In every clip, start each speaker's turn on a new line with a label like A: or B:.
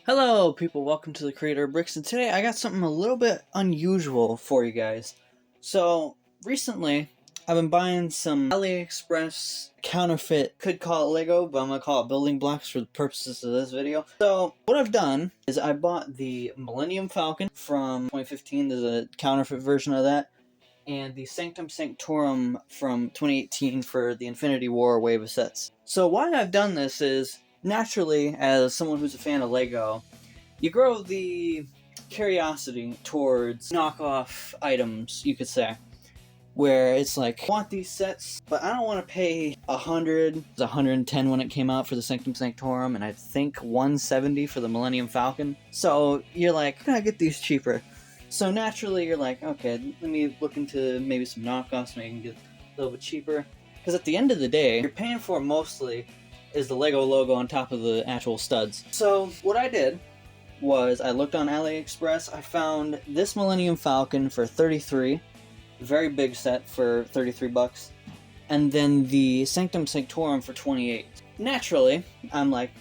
A: Hello people, welcome to the Creator of Bricks, and today I got something a little bit unusual for you guys. So, recently, I've been buying some AliExpress counterfeit, could call it Lego, but I'm going to call it building blocks for the purposes of this video. So, what I've done is I bought the Millennium Falcon from 2015, there's a counterfeit version of that, and the Sanctum Sanctorum from 2018 for the Infinity War wave of sets. So why I've done this is, naturally, as someone who's a fan of Lego, you grow the curiosity towards knockoff items, you could say. Where it's like, I want these sets, but I don't want to pay $110 when it came out for the Sanctum Sanctorum, and I think $170 for the Millennium Falcon. So you're like, can I get these cheaper? So naturally you're like, okay, let me look into maybe some knockoffs, maybe I can get a little bit cheaper. Because at the end of the day, you're paying for mostly is the Lego logo on top of the actual studs. So what I did was I looked on AliExpress, I found this Millennium Falcon for $33, very big set for 33 bucks, and then the Sanctum Sanctorum for 28. Naturally, I'm like,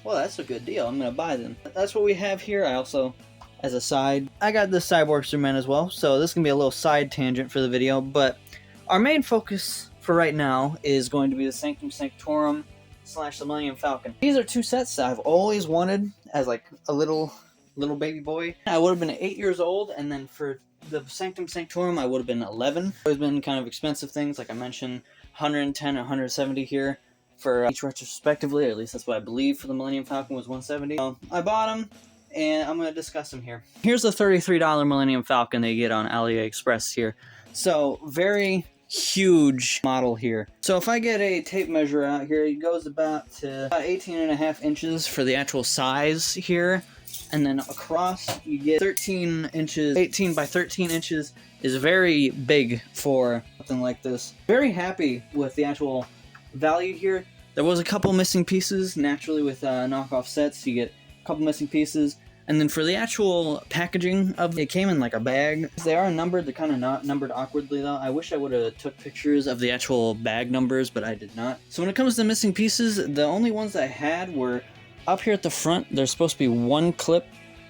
A: well, that's a good deal, I'm gonna buy them. That's what we have here. I also, as a side, I got this Cyborg Superman as well, so this can be a little side tangent for the video, but our main focus for right now is going to be the Sanctum Sanctorum / the Millennium Falcon. These are two sets that I've always wanted as like a little baby boy. I would have been 8 years old, and then for the Sanctum Sanctorum I would have been 11. It's been kind of expensive things, like I mentioned, 110 and 170 here for each retrospectively, or at least that's what I believe for the Millennium Falcon was 170. So I bought them, and I'm going to discuss them here. Here's the $33 Millennium Falcon they get on AliExpress here. So, very huge model here. So if I get a tape measure out here, it goes about 18.5 inches for the actual size here. And then across, you get 13 inches. 18 by 13 inches is very big for something like this. Very happy with the actual value here. There was a couple missing pieces. Naturally, with knockoff sets, you get a couple missing pieces. And then for the actual packaging of it, came in like a bag. They are numbered, they're kind of not numbered awkwardly though. I wish I would have took pictures of the actual bag numbers, but I did not. So when it comes to missing pieces, the only ones I had were up here at the front. There's supposed to be one clip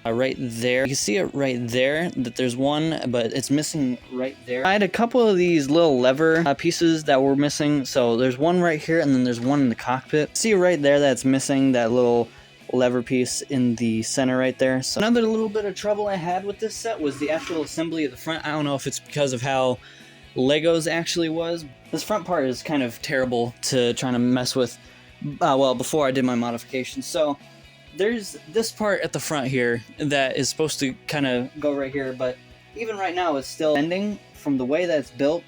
A: right there. You can see it right there, that there's one, but it's missing right there. I had a couple of these little lever pieces that were missing. So there's one right here, and then there's one in the cockpit. See right there that's missing, that little lever piece in the center right there. So another little bit of trouble I had with this set was the actual assembly of the front. I don't know if it's because of how Lego's actually was. This front part is kind of terrible to try to mess with, well, before I did my modifications. So there's this part at the front here that is supposed to kind of go right here, but even right now it's still bending from the way that it's built.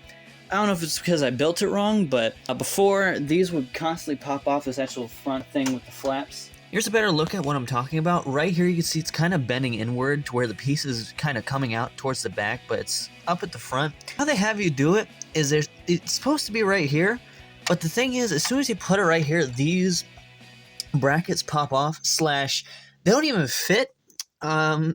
A: I don't know if it's because I built it wrong, but before, these would constantly pop off, this actual front thing with the flaps.
B: Here's a better look at what I'm talking about. Right here you can see it's kind of bending inward to where the piece is kind of coming out towards the back, but it's up at the front. How they have you do it is it's supposed to be right here, but the thing is, as soon as you put it right here, these brackets pop off, / they don't even fit.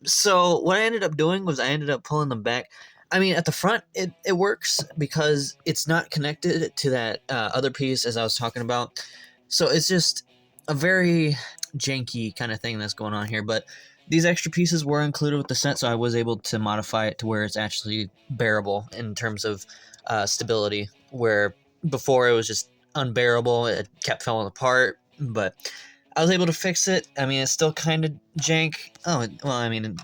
B: So what I ended up doing was I ended up pulling them back. I mean, at the front, it works because it's not connected to that other piece as I was talking about. So it's just a very janky kind of thing that's going on here, but these extra pieces were included with the set, so I was able to modify it to where it's actually bearable in terms of stability, where before it was just unbearable, it kept falling apart, but I was able to fix it. I mean, it's still kind of jank. Oh, well, I mean,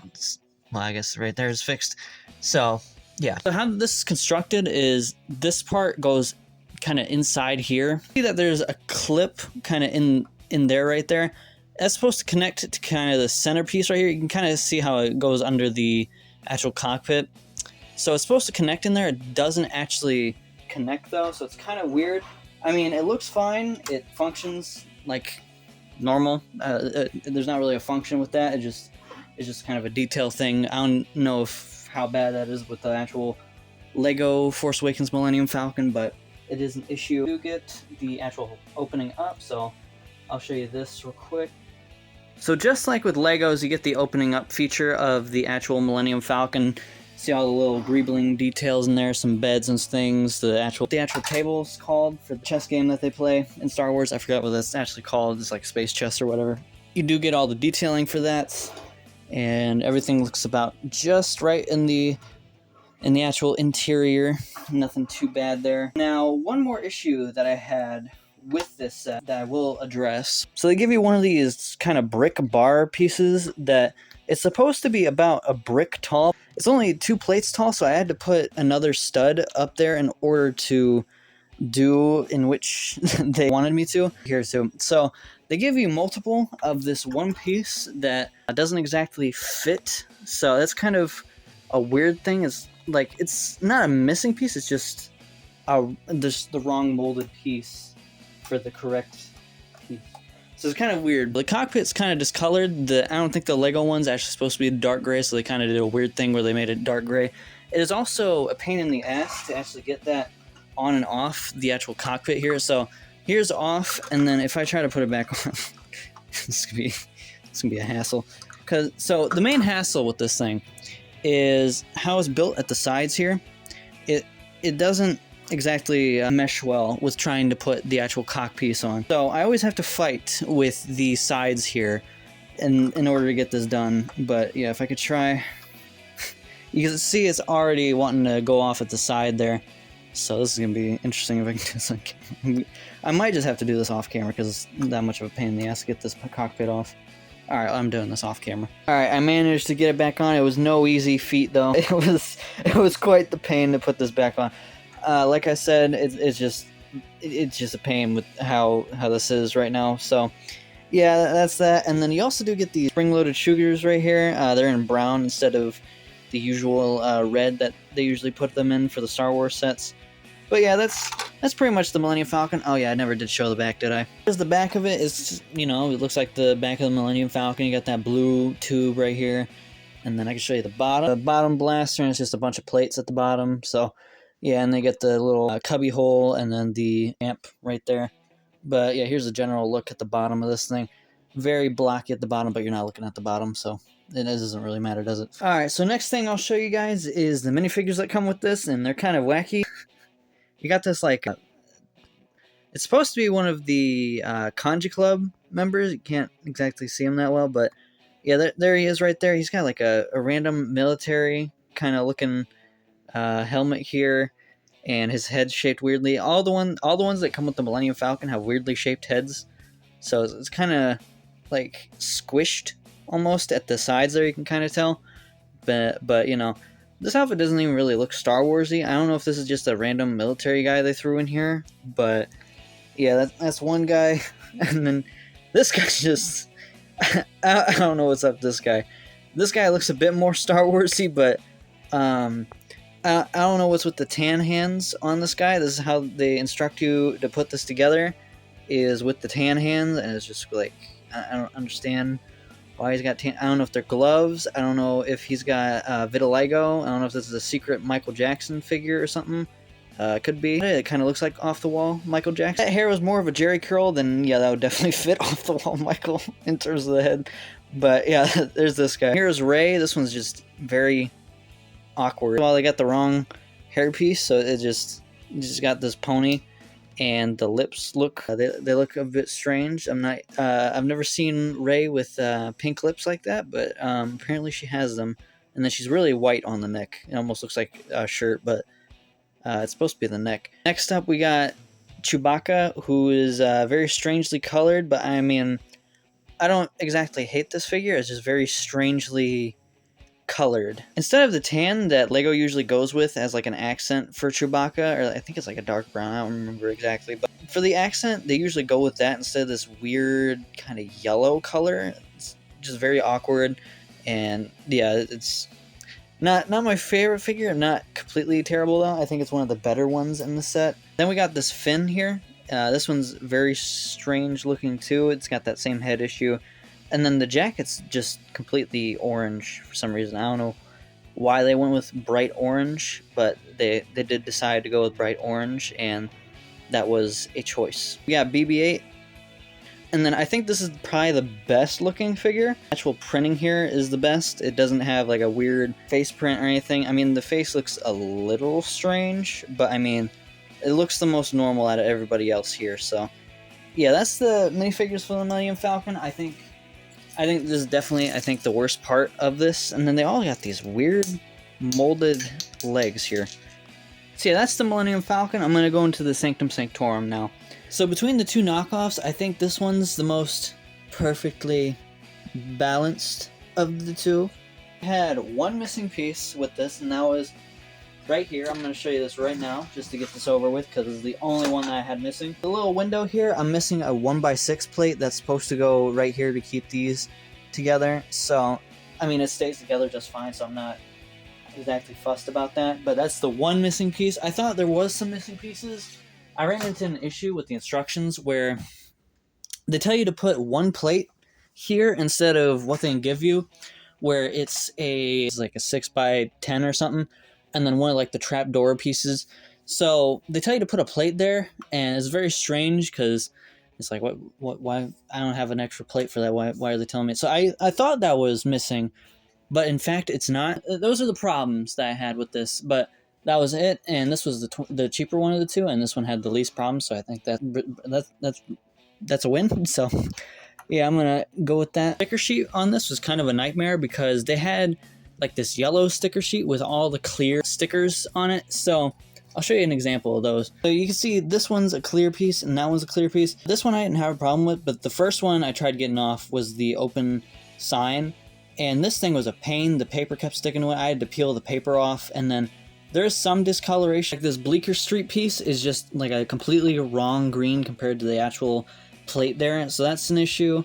B: I guess right there is fixed. So, yeah.
A: So how this is constructed is this part goes kind of inside here. See that there's a clip kind of in there right there. That's supposed to connect to kind of the centerpiece right here. You can kind of see how it goes under the actual cockpit. So it's supposed to connect in there. It doesn't actually connect though, so it's kind of weird. I mean, it looks fine. It functions like normal. There's not really a function with that. It's just kind of a detail thing. I don't know how bad that is with the actual Lego Force Awakens Millennium Falcon, but it is an issue. You get the actual opening up, so I'll show you this real quick. So just like with Legos, you get the opening up feature of the actual Millennium Falcon. See all the little greebling details in there, some beds and things. The actual table's called for the chess game that they play in Star Wars. I forgot what that's actually called. It's like Space Chess or whatever. you do get all the detailing for that, and everything looks about just right in the actual interior. Nothing too bad there. Now, one more issue that I had with this set that I will address. So they give you one of these kind of brick bar pieces that it's supposed to be about a brick tall. It's only 2 plates tall, so I had to put another stud up there in order to do in which they wanted me to. Here too. So they give you multiple of this one piece that doesn't exactly fit. So that's kind of a weird thing. It's like, it's not a missing piece, it's just the wrong molded piece for the correct piece. So it's kind of weird. The cockpit's kind of discolored. I don't think the Lego one's actually supposed to be dark gray, so they kind of did a weird thing where they made it dark gray. It is also a pain in the ass to actually get that on and off the actual cockpit here. So here's off, and then if I try to put it back on, it's gonna be a hassle. So the main hassle with this thing is how it's built at the sides here. It doesn't exactly mesh well with trying to put the actual cock piece on. So I always have to fight with the sides here in order to get this done. But yeah, if I could try, you can see it's already wanting to go off at the side there. So this is gonna be interesting if I can do something. I might just have to do this off camera because it's that much of a pain in the ass to get this cockpit off. Alright, I'm doing this off camera. Alright, I managed to get it back on. It was no easy feat though. It was quite the pain to put this back on. Like I said, it's just a pain with how this is right now. So yeah, that's that. And then you also do get these spring-loaded shooters right here. They're in brown instead of the usual red that they usually put them in for the Star Wars sets. But yeah, that's pretty much the Millennium Falcon. Oh yeah, I never did show the back, did I? Here's the back of it. It's, you know, it looks like the back of the Millennium Falcon. You got that blue tube right here. And then I can show you the bottom. The bottom blaster, and it's just a bunch of plates at the bottom. So yeah, and they get the little cubby hole and then the amp right there. But yeah, here's a general look at the bottom of this thing. Very blocky at the bottom, but you're not looking at the bottom, so it doesn't really matter, does it? Alright, so next thing I'll show you guys is the minifigures that come with this, and they're kind of wacky. You got this, like, it's supposed to be one of the Kanji Club members. You can't exactly see him that well, but yeah, there he is right there. He's got like a random military kind of looking helmet here, and his head's shaped weirdly. All the ones that come with the Millennium Falcon have weirdly shaped heads, so it's kind of like squished almost at the sides there. You can kind of tell, but you know, this outfit doesn't even really look Star Warsy. I don't know if this is just a random military guy they threw in here, but yeah, that's one guy. And then this guy's just I don't know what's up with this guy. This guy looks a bit more Star Warsy, but I don't know what's with the tan hands on this guy. This is how they instruct you to put this together, is with the tan hands, and it's just like, I don't understand why he's got tan. I don't know if they're gloves. I don't know if he's got vitiligo. I don't know if this is a secret Michael Jackson figure or something. Could be. It kind of looks like off-the-wall Michael Jackson. That hair was more of a Jerry curl, then yeah, that would definitely fit off-the-wall Michael in terms of the head. But yeah, there's this guy. Here's Ray. This one's just very awkward. Well, they got the wrong hairpiece, so it just got this pony, and the lips look they look a bit strange. I've never seen Ray with pink lips like that, but apparently she has them. And then she's really white on the neck. It almost looks like a shirt, but it's supposed to be the neck. Next up, we got Chewbacca, who is very strangely colored, but I mean, I don't exactly hate this figure. It's just very strangely colored. Instead of the tan that Lego usually goes with as like an accent for Chewbacca, or I think it's like a dark brown, I don't remember exactly, but for the accent, they usually go with that instead of this weird kind of yellow color. It's just very awkward, and yeah, it's not my favorite figure. Not completely terrible though. I think it's one of the better ones in the set. Then we got this Finn here. This one's very strange looking too. It's got that same head issue. And then the jacket's just completely orange for some reason. I don't know why they went with bright orange, but they did decide to go with bright orange, and that was a choice. We got BB-8. And then I think this is probably the best looking figure. Actual printing here is the best. It doesn't have like a weird face print or anything. I mean, the face looks a little strange, but I mean, it looks the most normal out of everybody else here. So yeah, that's the minifigures for the Millennium Falcon. I think I think this is definitely, I think, the worst part of this. And then they all got these weird molded legs here. So yeah, that's the Millennium Falcon. I'm going to go into the Sanctum Sanctorum now. So between the two knockoffs, I think this one's the most perfectly balanced of the two. I had one missing piece with this, and that was right here. I'm going to show you this right now, just to get this over with, because it's the only one that I had missing. The little window here, I'm missing a 1x6 plate that's supposed to go right here to keep these together. So, I mean, it stays together just fine, so I'm not exactly fussed about that, but that's the one missing piece. I thought there was some missing pieces. I ran into an issue with the instructions where they tell you to put one plate here instead of what they give you, where it's like a 6x10 or something, and then one of like the trapdoor pieces. So they tell you to put a plate there, and it's very strange because it's like, why? I don't have an extra plate for that. Why are they telling me? So I thought that was missing, but in fact, it's not. Those are the problems that I had with this, but that was it. And this was the cheaper one of the two, and this one had the least problems. So I think that's a win. So yeah, I'm gonna go with that. Sticker sheet on this was kind of a nightmare because they had like this yellow sticker sheet with all the clear stickers on it. So I'll show you an example of those. So you can see this one's a clear piece and that one's a clear piece. This one I didn't have a problem with, but the first one I tried getting off was the open sign. And this thing was a pain. The paper kept sticking to it. I had to peel the paper off, and then there's some discoloration. Like this Bleecker Street piece is just like a completely wrong green compared to the actual plate there. So that's an issue.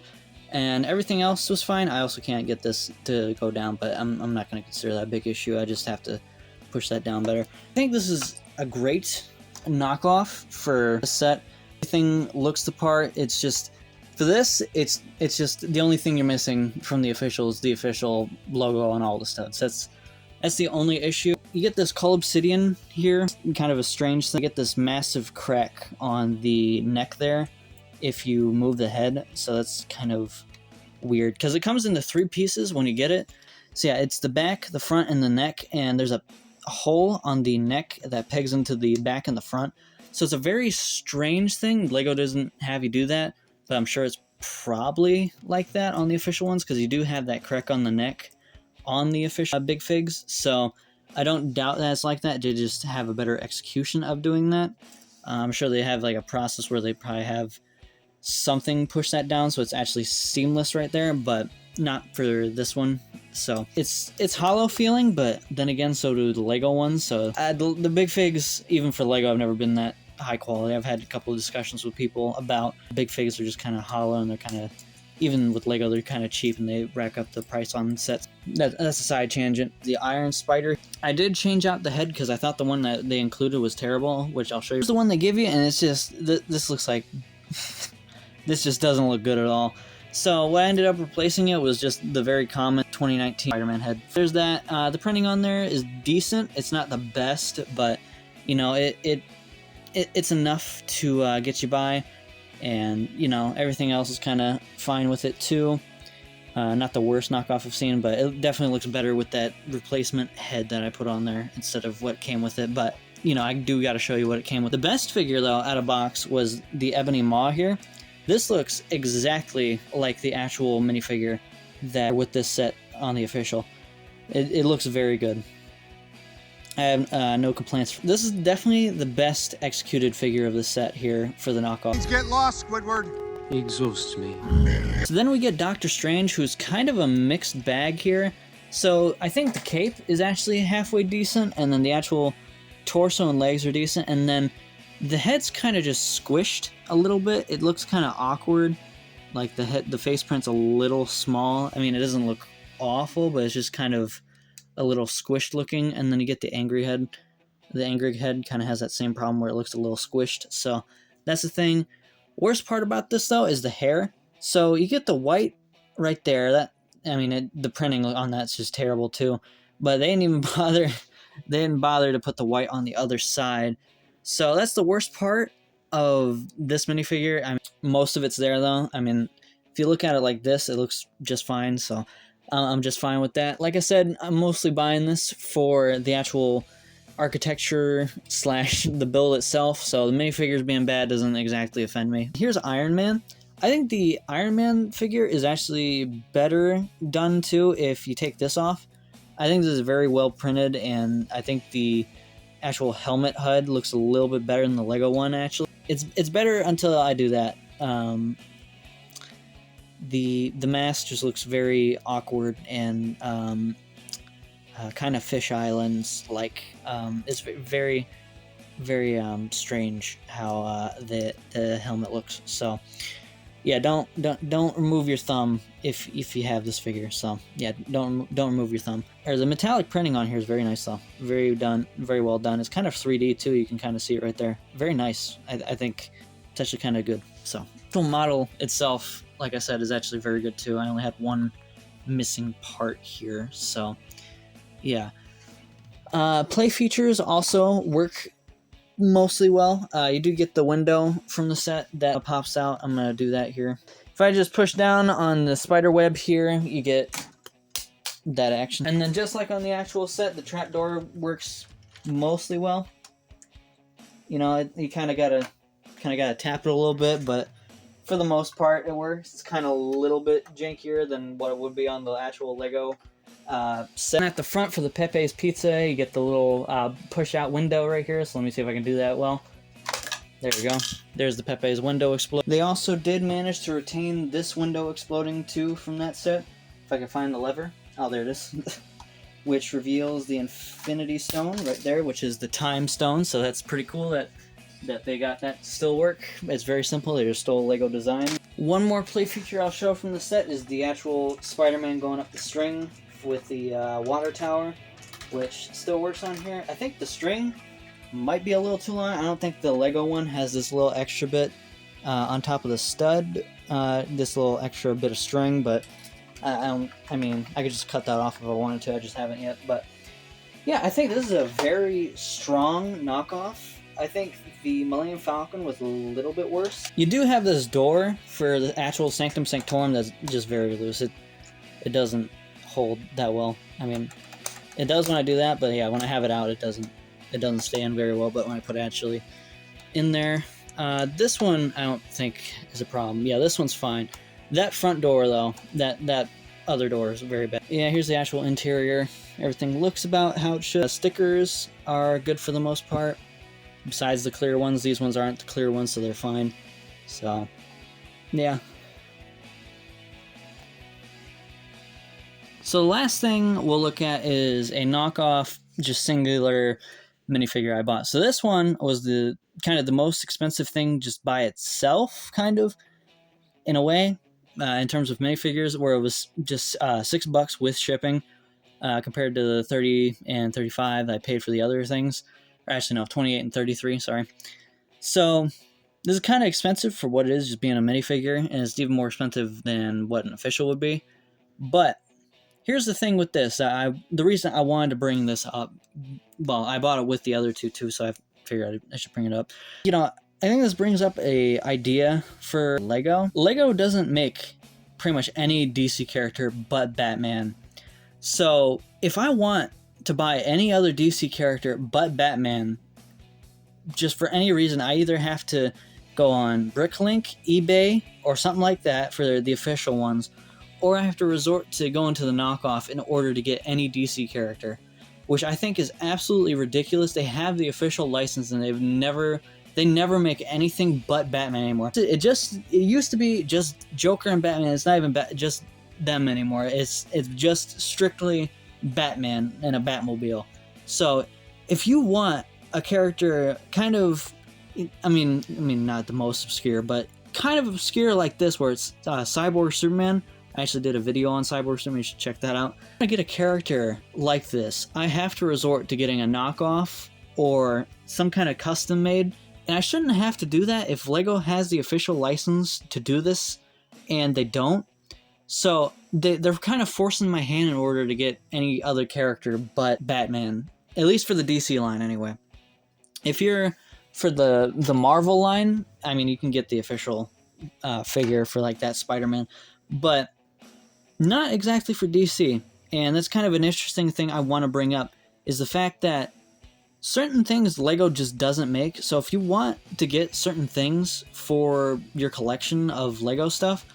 A: And everything else was fine. I also can't get this to go down, but I'm not going to consider that a big issue. I just have to push that down better. I think this is a great knockoff for a set. Everything looks the part. It's just... For this, it's just the only thing you're missing from the official is the official logo on all the studs. That's the only issue. You get this Cull Obsidian here, kind of a strange thing. You get this massive crack on the neck there if you move the head, so that's kind of weird because it comes into 3 pieces when you get it. So yeah, it's the back, the front, and the neck, and there's a hole on the neck that pegs into the back and the front. So it's a very strange thing. Lego doesn't have you do that. But I'm sure it's probably like that on the official ones because you do have that crack on the neck on the official Big Figs. So I don't doubt that it's like that. They just have a better execution of doing that. I'm sure they have like a process where they probably have something push that down so it's actually seamless right there, but not for this one. So it's hollow feeling, but then again, so do the Lego ones. So the Big Figs, even for Lego, I've never been that high quality. I've had a couple of discussions with people about Big Figs are just kind of hollow, and they're kind of, even with Lego, they're kind of cheap and they rack up the price on sets. That's a side tangent. The Iron Spider, I did change out the head because I thought the one that they included was terrible, which I'll show you. It's the one they give you, and it's just, this looks like, this just doesn't look good at all. So what I ended up replacing it was just the very common 2019 Spider-Man head. There's that. The printing on there is decent. It's not the best, but you know, it's enough to get you by, and you know, everything else is kind of fine with it too. Not the worst knockoff I've seen, but it definitely looks better with that replacement head that I put on there instead of what came with it. But you know, I do got to show you what it came with. The best figure though out of box was the Ebony Maw here. This looks exactly like the actual minifigure that with this set on the official. It looks very good. I have no complaints. This is definitely the best executed figure of the set here for the knockoff.
C: Get lost, Squidward.
D: He exhausts me.
A: So then we get Doctor Strange, who's kind of a mixed bag here. So I think the cape is actually halfway decent, and then the actual torso and legs are decent, and then the head's kind of just squished a little bit. It looks kind of awkward. Like the face print's a little small. I mean, it doesn't look awful, but it's just kind of a little squished looking. And then you get the angry head. The angry head kind of has that same problem where it looks a little squished. So that's the thing. Worst part about this though is the hair. So you get the white right there. That, I mean, the printing on that's just terrible too. But they didn't even bother. They didn't bother to put the white on the other side. So that's the worst part of this minifigure. I mean, most of it's there though. I mean, if you look at it like this, it looks just fine. So I'm just fine with that. Like I said, I'm mostly buying this for the actual architecture / the build itself. So the minifigures being bad doesn't exactly offend me. Here's Iron Man. I think the Iron Man figure is actually better done too if you take this off. I think this is very well printed, and I think the actual helmet HUD looks a little bit better than the Lego one. Actually, it's better until I do that. The mask just looks very awkward and kind of Fish Islands like. It's very strange how the helmet looks. So yeah, don't remove your thumb if you have this figure. So yeah, don't remove your thumb. Or the metallic printing on here is very nice though. Very well done. It's kind of 3D too. You can kind of see it right there. Very nice. I think it's actually kind of good. So the model itself, like I said, is actually very good too. I only had one missing part here. So yeah. Play features also work mostly well. You do get the window from the set that pops out. I'm gonna do that here. If I just push down on the spider web here, you get that action. And then just like on the actual set, the trapdoor works mostly well. You know, you kind of gotta tap it a little bit, but for the most part, it works. It's kind of a little bit jankier than what it would be on the actual Lego set. At the front for the Pepe's Pizza, you get the little push-out window right here. So let me see if I can do that well. There we go. There's the Pepe's window explode. They also did manage to retain this window exploding too from that set. If I can find the lever. Oh, there it is. Which reveals the Infinity Stone right there, which is the Time Stone. So that's pretty cool that they got that to still work. It's very simple. They just stole Lego design. One more play feature I'll show from the set is the actual Spider-Man going up the string with the water tower, which still works on here. I think the string might be a little too long. I don't think the Lego one has this little extra bit on top of the stud, this little extra bit of string, but I mean, I could just cut that off if I wanted to. I just haven't yet. But yeah, I think this is a very strong knockoff. I think the Millennium Falcon was a little bit worse. You do have this door for the actual Sanctum Sanctorum that's just very loose. It doesn't hold that well. I mean, it does when I do that, but yeah, when I have it out, it doesn't stay in very well. But when I put it actually in there, this one I don't think is a problem. Yeah, this one's fine. That front door though, that other door is very bad. Yeah, here's the actual interior. Everything looks about how it should. Stickers are good for the most part. Besides the clear ones, these ones aren't the clear ones, so they're fine. So, yeah. So the last thing we'll look at is a knockoff, just singular minifigure I bought. So this one was the kind of the most expensive thing just by itself, kind of, in a way, in terms of minifigures, where it was just $6 with shipping, compared to the 30 and 35 that I paid for the other things. Or actually, no, 28 and 33, sorry. So this is kind of expensive for what it is, just being a minifigure, and it's even more expensive than what an official would be. But here's the thing with this. The reason I wanted to bring this up, well, I bought it with the other two too, so I figured I should bring it up. You know, I think this brings up a idea for Lego. Lego doesn't make pretty much any DC character but Batman. So if I want to buy any other DC character but Batman, just for any reason, I either have to go on Bricklink, eBay, or something like that for the official ones, or I have to resort to going to the knockoff in order to get any DC character, which I think is absolutely ridiculous. They have the official license and they never make anything but Batman anymore. It used to be just Joker and Batman. It's not even just them anymore. It's just strictly Batman and a Batmobile. So if you want a character kind of, I mean not the most obscure, but kind of obscure like this, where it's Cyborg Superman. I actually did a video on Cyborg Superman, you should check that out. If I get a character like this, I have to resort to getting a knockoff or some kind of custom made, and I shouldn't have to do that if Lego has the official license to do this and they don't. So they're kind of forcing my hand in order to get any other character but Batman, at least for the DC line anyway. If you're for the Marvel line, I mean, you can get the official figure for like that Spider-Man, but not exactly for DC. And that's kind of an interesting thing I want to bring up, is the fact that certain things Lego just doesn't make. So if you want to get certain things for your collection of Lego stuff,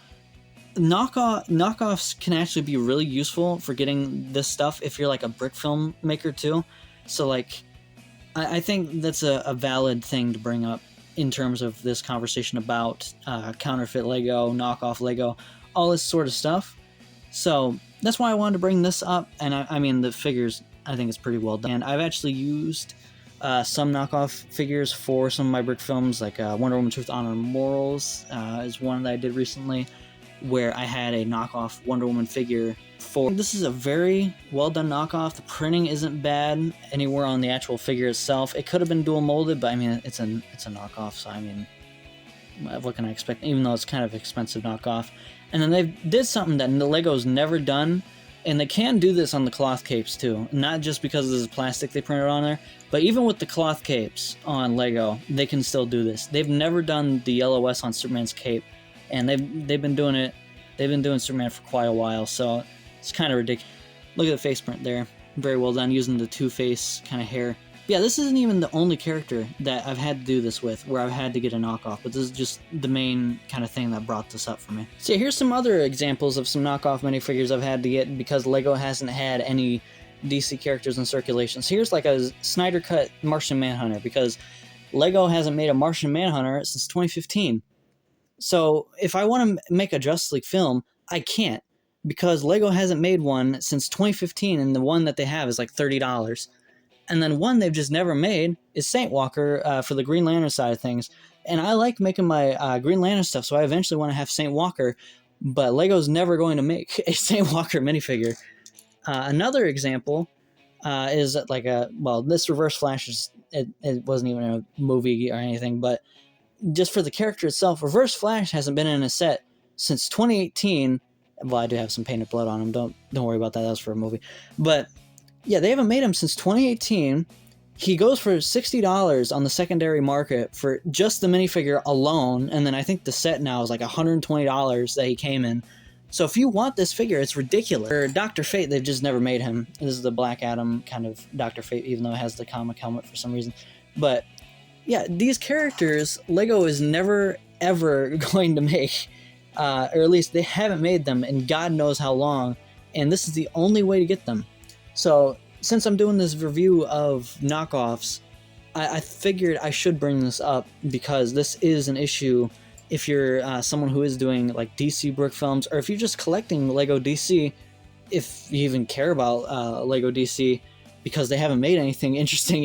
A: knockoffs can actually be really useful for getting this stuff if you're like a brick film maker too. So like, I think that's a valid thing to bring up in terms of this conversation about counterfeit Lego, knockoff Lego, all this sort of stuff. So that's why I wanted to bring this up. And I mean, the figures, I think it's pretty well done. And I've actually used some knockoff figures for some of my brick films, like Wonder Woman Truth, Honor, and Morals is one that I did recently, where I had a knockoff Wonder Woman figure for. This is a very well done knockoff. The printing isn't bad anywhere on the actual figure itself. It could have been dual molded, but I mean, it's a knockoff, so I mean, what can I expect? Even though it's kind of expensive knockoff. And then they did something that Lego's never done, and they can do this on the cloth capes too. Not just because this is plastic they printed on there, but even with the cloth capes on Lego, they can still do this. They've never done the yellow S on Superman's cape, and they've been doing it. They've been doing Superman for quite a while, so it's kind of ridiculous. Look at the face print there. Very well done, using the Two-Face kind of hair. Yeah, this isn't even the only character that I've had to do this with, where I've had to get a knockoff, but this is just the main kind of thing that brought this up for me. So here's some other examples of some knockoff minifigures I've had to get because Lego hasn't had any DC characters in circulation. So here's like a Snyder Cut Martian Manhunter, because Lego hasn't made a Martian Manhunter since 2015. So if I want to make a Justice League film, I can't, because Lego hasn't made one since 2015, and the one that they have is like $30. And then one they've just never made is Saint Walker for the Green Lantern side of things. And I like making my Green Lantern stuff, so I eventually want to have Saint Walker, but Lego's never going to make a Saint Walker minifigure. Another example is like this Reverse Flash is, it wasn't even a movie or anything, but just for the character itself, Reverse Flash hasn't been in a set since 2018. Well, I do have some painted blood on him. Don't worry about that. That's for a movie. But yeah, they haven't made him since 2018. He goes for $60 on the secondary market for just the minifigure alone, and then I think the set now is like $120 that he came in. So if you want this figure, it's ridiculous. For Dr. Fate, they've just never made him. This is the Black Adam kind of Dr. Fate, even though it has the comic helmet for some reason. But yeah, these characters, Lego is never, ever going to make, or at least they haven't made them in God knows how long, and this is the only way to get them. So since I'm doing this review of knockoffs, I figured I should bring this up because this is an issue if you're someone who is doing like DC brick films, or if you're just collecting Lego DC, if you even care about Lego DC, because they haven't made anything interesting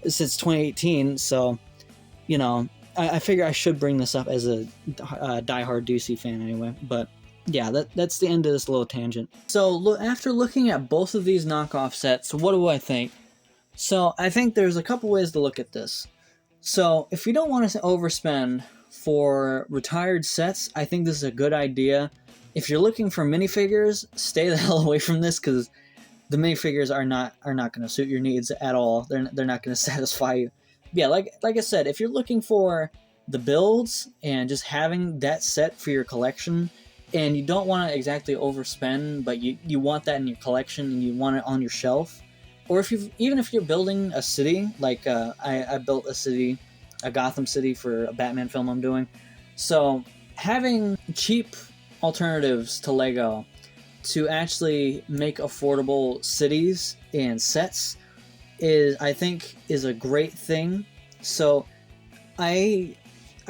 A: since 2018. So, you know, I figure I should bring this up as a diehard DC fan anyway. But yeah, that's the end of this little tangent. So after looking at both of these knockoff sets, what do I think? So I think there's a couple ways to look at this. So if you don't want to overspend for retired sets, I think this is a good idea. If you're looking for minifigures, stay the hell away from this, because the minifigures are not going to suit your needs at all. They're not going to satisfy you. Yeah, like I said, if you're looking for the builds and just having that set for your collection, and you don't want to exactly overspend, but you want that in your collection and you want it on your shelf, or even if you're building a city, like I built a Gotham City for a Batman film I'm doing. So having cheap alternatives to Lego to actually make affordable cities and sets I think is a great thing. So I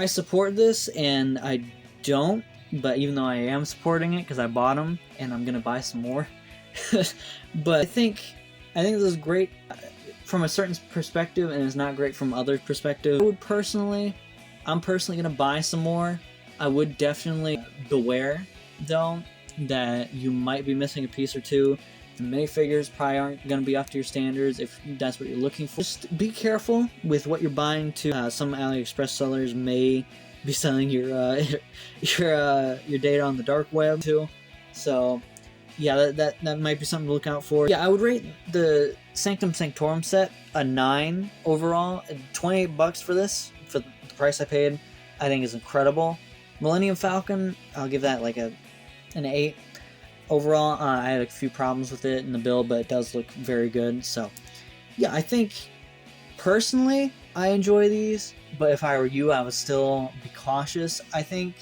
A: support this, and I don't, but even though I am supporting it because I bought them and I'm gonna buy some more. But I think this is great from a certain perspective, and it's not great from other perspective. I'm personally gonna buy some more. I would definitely beware though that you might be missing a piece or two. The minifigures probably aren't going to be up to your standards if that's what you're looking for. Just be careful with what you're buying too. Some AliExpress sellers may be selling your data on the dark web too. So yeah, that might be something to look out for. Yeah, I would rate the Sanctum Sanctorum set a 9 overall. $28 for this, for the price I paid, I think is incredible. Millennium Falcon, I'll give that like an 8. Overall, I had a few problems with it in the build, but it does look very good. So, yeah, I think Personally, I enjoy these, but if I were you, I would still be cautious. I think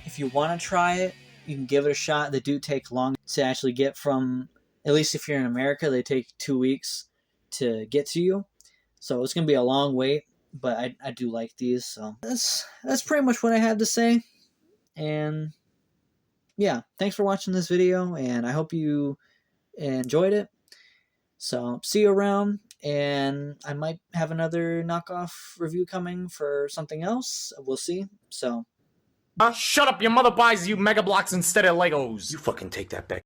A: if you want to try it, you can give it a shot. They do take long to actually get from, at least if you're in America, they take 2 weeks to get to you. So it's going to be a long wait, but I do like these. So that's pretty much what I had to say. And yeah, thanks for watching this video, and I hope you enjoyed it. So see you around, and I might have another knockoff review coming for something else. We'll see. So
C: shut up, your mother buys you Mega Blocks instead of Legos.
D: You fucking take that back.